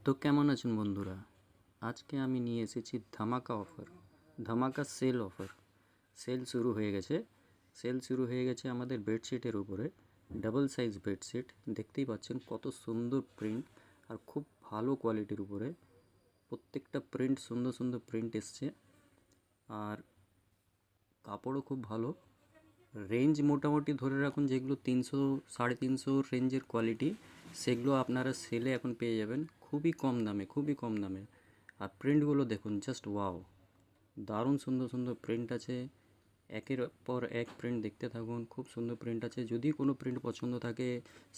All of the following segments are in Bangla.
তো কেমন আছেন বন্ধুরা? আজকে আমি নিয়ে এসেছি ধামাকা অফার, ধামাকা সেল অফার। সেল শুরু হয়ে গেছে আমাদের বেডশিটের উপরে। ডাবল সাইজ বেডশিট, দেখতেই পাচ্ছেন কত সুন্দর প্রিন্ট আর খুব ভালো কোয়ালিটির উপরে। প্রত্যেকটা প্রিন্ট সুন্দর সুন্দর প্রিন্ট এসছে, আর কাপড়ও খুব ভালো। রেঞ্জ মোটামুটি ধরে রাখুন, যেগুলো 300 350 রেঞ্জের কোয়ালিটি, সেগুলো আপনারা সেলে এখন পেয়ে যাবেন খুবই কম দামে, খুবই কম দামে। আর প্রিন্টগুলো দেখুন, জাস্ট ওয়াও, দারুণ সুন্দর সুন্দর প্রিন্ট আছে। একের পর এক প্রিন্ট দেখতে থাকুন, খুব সুন্দর প্রিন্ট আছে। যদি কোনো প্রিন্ট পছন্দ থাকে,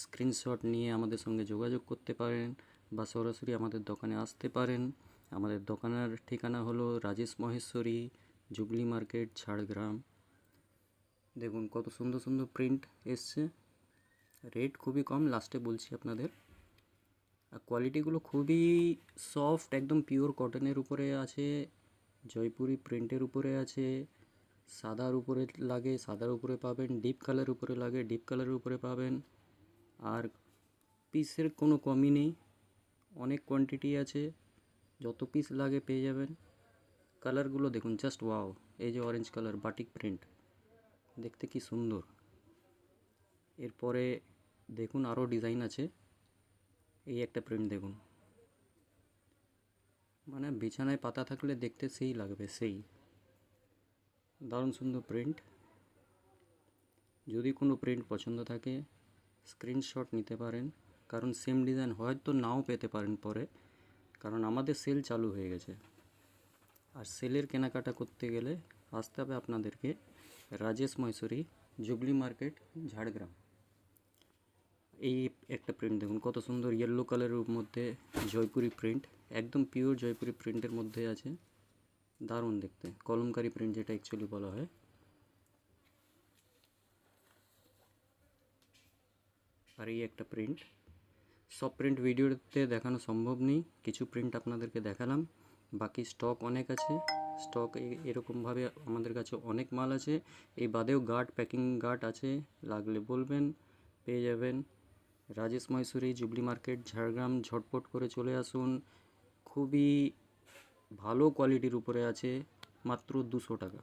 স্ক্রিনশট নিয়ে আমাদের সঙ্গে যোগাযোগ করতে পারেন বা সরাসরি আমাদের দোকানে আসতে পারেন। আমাদের দোকানের ঠিকানা হলো রাজেশ মহেশ্বরী, জুবলি মার্কেট, ঝাড়গ্রাম। দেখুন কত সুন্দর সুন্দর প্রিন্ট এসছে। রেট খুবই কম, লাস্টে বলছি আপনাদের। আর কোয়ালিটিগুলো খুবই সফট, একদম পিওর কটনের উপরে আছে, জয়পুরি প্রিন্টের উপরে আছে। সাদার উপরে লাগে সাদার উপরে পাবেন, ডিপ কালার উপরে লাগে ডিপ কালারের উপরে পাবেন। আর পিসের কোনো কমই নেই, অনেক কোয়ান্টিটি আছে, যত পিস লাগে পেয়ে যাবেন। কালারগুলো দেখুন, জাস্ট ওয়াও। এই যে অরেঞ্জ কালার বাটিক প্রিন্ট, দেখতে কি সুন্দর। এরপরে দেখুন আরও ডিজাইন আছে। এই একটা প্রিন্ট দেখুন, মানে বিছানায় পাতা থাকলে দেখতে সেই লাগবে, সেই দারুণ সুন্দর প্রিন্ট। যদি কোনো প্রিন্ট পছন্দ থাকে, স্ক্রিনশট নিতে পারেন, কারণ সেম ডিজাইন হয়তো নাও পেতে পারেন পরে, কারণ আমাদের সেল চালু হয়ে গেছে। আর সেলের কেনাকাটা করতে গেলে আসতে হবে আপনাদেরকে রাজেশ মহেশ্বরী, জুবলি মার্কেট, ঝাড়গ্রাম। এই একটা প্রিন্ট দেখুন কত সুন্দর, ইয়েলো কালারের মধ্যে জয়পুরি প্রিন্ট, একদম পিওর জয়পুরি প্রিন্টের মধ্যে আছে, দারুণ দেখতে। কলমকারি প্রিন্ট যেটা অ্যাকচুয়ালি বলা হয়। আর এই একটা প্রিন্ট, সব প্রিন্ট ভিডিওতে দেখানো সম্ভব নেই, কিছু প্রিন্ট আপনাদেরকে দেখালাম, বাকি স্টক অনেক আছে। স্টক এরকমভাবে আমাদের কাছে অনেক মাল আছে। এই বাদেও গার্ড, প্যাকিং গার্ড আছে, লাগলে বলবেন, পেয়ে যাবেন। Rajesh Maheshwari, jubilee market, Jhargram. ঝটপট করে চলে আসুন, খুবই ভালো কোয়ালিটির উপরে আছে, মাত্র 200 টাকা।